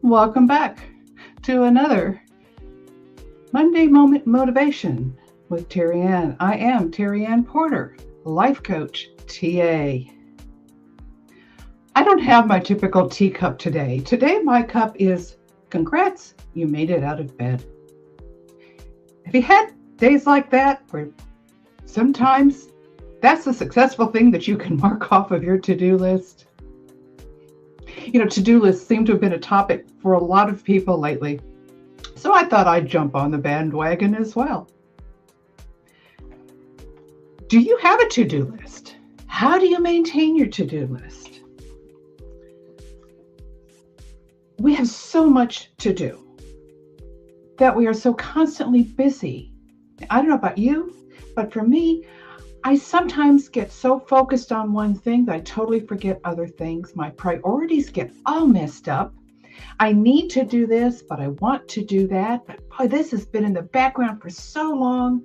Welcome back to another Monday Moment Motivation with Terry Ann. I am Terry Ann Porter, life coach, TA. I don't have my typical teacup today. Today, my cup is congrats, you made it out of bed. Have you had days like that where sometimes that's a successful thing that you can mark off of your to do list? To-do lists seem to have been a topic for a lot of people lately. So I thought I'd jump on the bandwagon as well. Do you have a to-do list? How do you maintain your to-do list? We have so much to do that we are so constantly busy. I don't know about you, but for me, I sometimes get so focused on one thing that I totally forget other things. My priorities get all messed up. I need to do this, but I want to do that. But boy, this has been in the background for so long.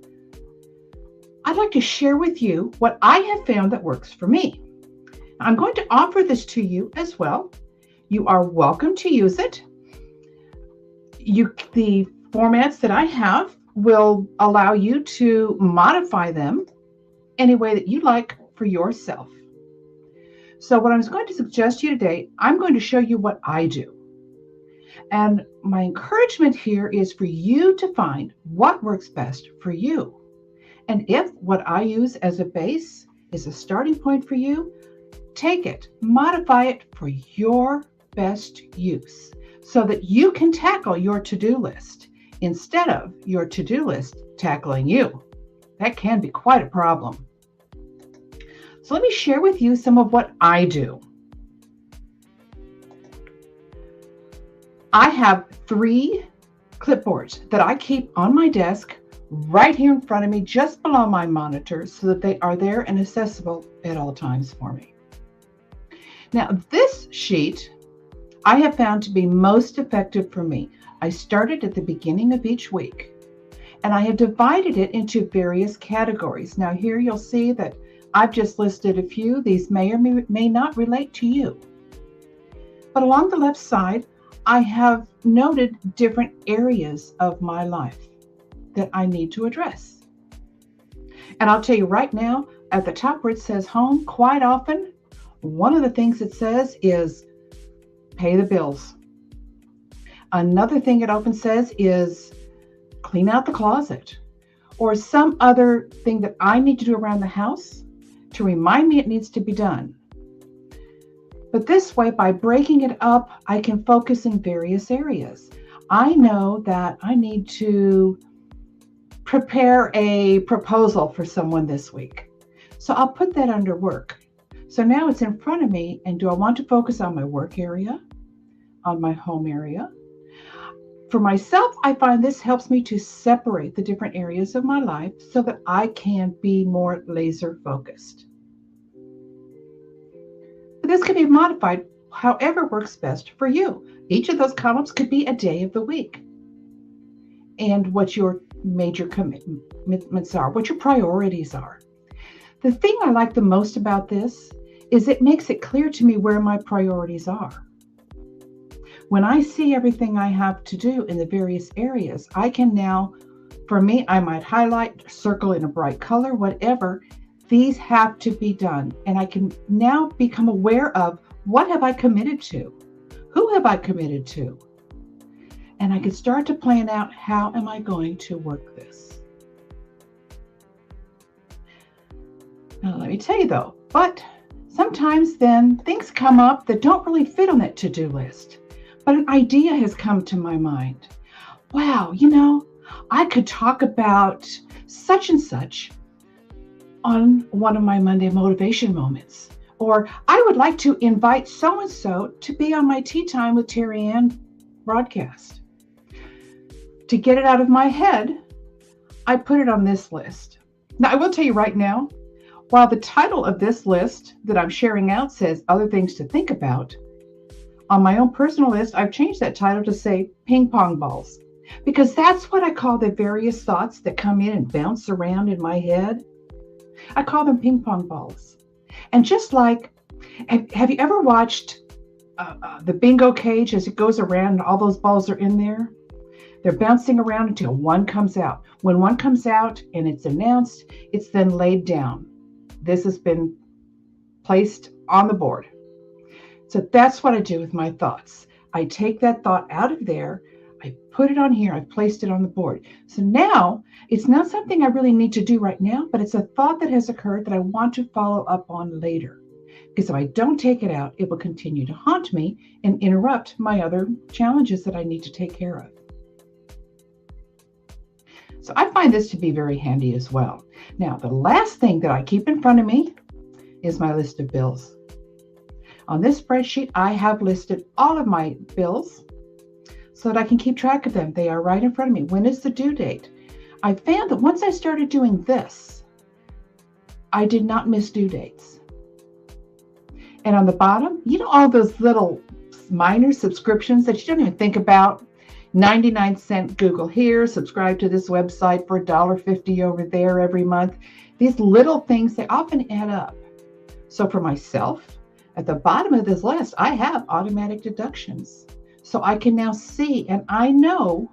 I'd like to share with you what I have found that works for me. I'm going to offer this to you as well. You are welcome to use it. The formats that I have will allow you to modify them any way that you like for yourself. So what I'm going to suggest to you today, I'm going to show you what I do. And my encouragement here is for you to find what works best for you. And if what I use as a base is a starting point for you, take it, modify it for your best use so that you can tackle your to-do list instead of your to-do list tackling you. That can be quite a problem. So let me share with you some of what I do. I have 3 clipboards that I keep on my desk right here in front of me, just below my monitor, so that they are there and accessible at all times for me. Now, this sheet I have found to be most effective for me. I started at the beginning of each week, and I have divided it into various categories. Now, here you'll see that I've just listed a few. These may or may not relate to you. But along the left side, I have noted different areas of my life that I need to address. And I'll tell you right now, at the top where it says home, quite often, one of the things it says is pay the bills. Another thing it often says is clean out the closet, or some other thing that I need to do around the house to remind me it needs to be done. But this way, by breaking it up, I can focus in various areas. I know that I need to prepare a proposal for someone this week. So I'll put that under work. So now it's in front of me, and do I want to focus on my work area, on my home area? For myself, I find this helps me to separate the different areas of my life so that I can be more laser focused. But this can be modified however works best for you. Each of those columns could be a day of the week and what your major commitments are, what your priorities are. The thing I like the most about this is it makes it clear to me where my priorities are. When I see everything I have to do in the various areas, I can now, for me, I might highlight, circle in a bright color, whatever. These have to be done. And I can now become aware of what have I committed to? Who have I committed to? And I can start to plan out how am I going to work this. Now, let me tell you though, but sometimes then things come up that don't really fit on that to-do list. But an idea has come to my mind. Wow, I could talk about such and such on one of my Monday motivation moments. Or I would like to invite so-and-so to be on my Tea Time with Terry Ann broadcast. To get it out of my head, I put it on this list. Now, I will tell you right now, while the title of this list that I'm sharing out says other things to think about, on my own personal list, I've changed that title to say ping pong balls, because that's what I call the various thoughts that come in and bounce around in my head. I call them ping pong balls. And just like, have you ever watched the bingo cage as it goes around and all those balls are in there. They're bouncing around until one comes out. When one comes out and it's announced, it's then laid down. This has been placed on the board. So that's what I do with my thoughts. I take that thought out of there, I put it on here, I've placed it on the board. So now it's not something I really need to do right now, but it's a thought that has occurred that I want to follow up on later. Because if I don't take it out, it will continue to haunt me and interrupt my other challenges that I need to take care of. So I find this to be very handy as well. Now, the last thing that I keep in front of me is my list of bills. On this spreadsheet, I have listed all of my bills so that I can keep track of them. They are right in front of me. When is the due date? I found that once I started doing this, I did not miss due dates. And on the bottom, you know, all those little minor subscriptions that you don't even think about. 99-cent Google here, subscribe to this website for $1.50 over there every month. These little things, they often add up. So for myself, at the bottom of this list, I have automatic deductions. So I can now see and I know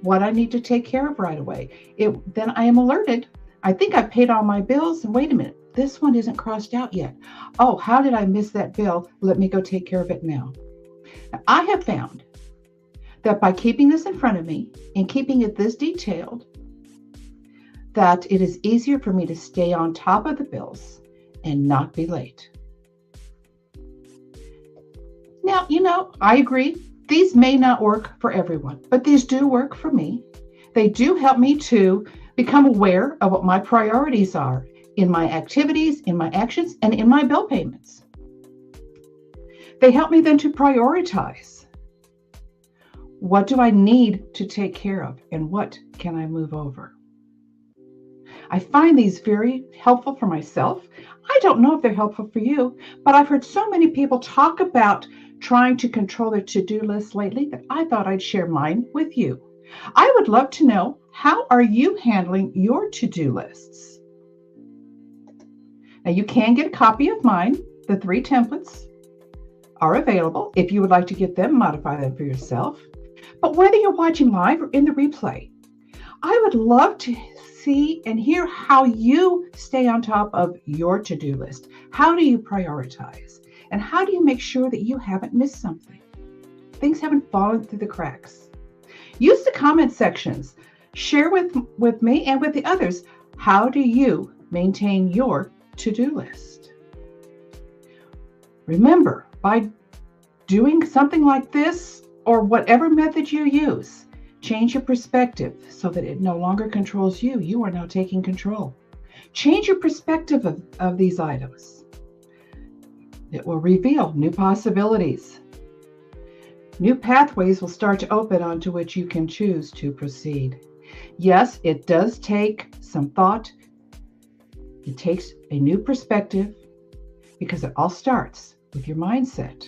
what I need to take care of right away. Then I am alerted. I think I've paid all my bills. And wait a minute, this one isn't crossed out yet. Oh, how did I miss that bill? Let me go take care of it now. Now I have found that by keeping this in front of me and keeping it this detailed, that it is easier for me to stay on top of the bills and not be late. Now, you know, I agree. These may not work for everyone, but these do work for me. They do help me to become aware of what my priorities are in my activities, in my actions, and in my bill payments. They help me then to prioritize. What do I need to take care of and what can I move over? I find these very helpful for myself. I don't know if they're helpful for you, but I've heard so many people talk about trying to control their to-do list lately that I thought I'd share mine with you. I would love to know, how are you handling your to-do lists? Now you can get a copy of mine. The 3 templates are available if you would like to get them, modify them for yourself. But whether you're watching live or in the replay, I would love to see and hear how you stay on top of your to-do list. How do you prioritize? And how do you make sure that you haven't missed something? Things haven't fallen through the cracks. Use the comment sections. Share with me and with the others. How do you maintain your to-do list? Remember, by doing something like this, or whatever method you use, change your perspective so that it no longer controls you. You are now taking control. Change your perspective of these items. It will reveal new possibilities. New pathways will start to open onto which you can choose to proceed. Yes, it does take some thought. It takes a new perspective because it all starts with your mindset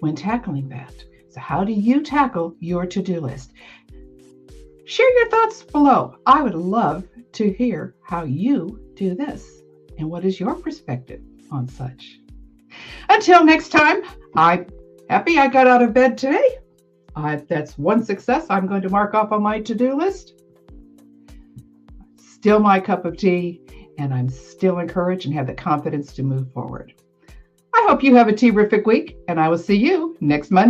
when tackling that. So how do you tackle your to-do list? Share your thoughts below. I would love to hear how you do this and what is your perspective on such. Until next time, I'm happy I got out of bed today. That's one success I'm going to mark off on my to-do list. Still my cup of tea, and I'm still encouraged and have the confidence to move forward. I hope you have a terrific week, and I will see you next Monday.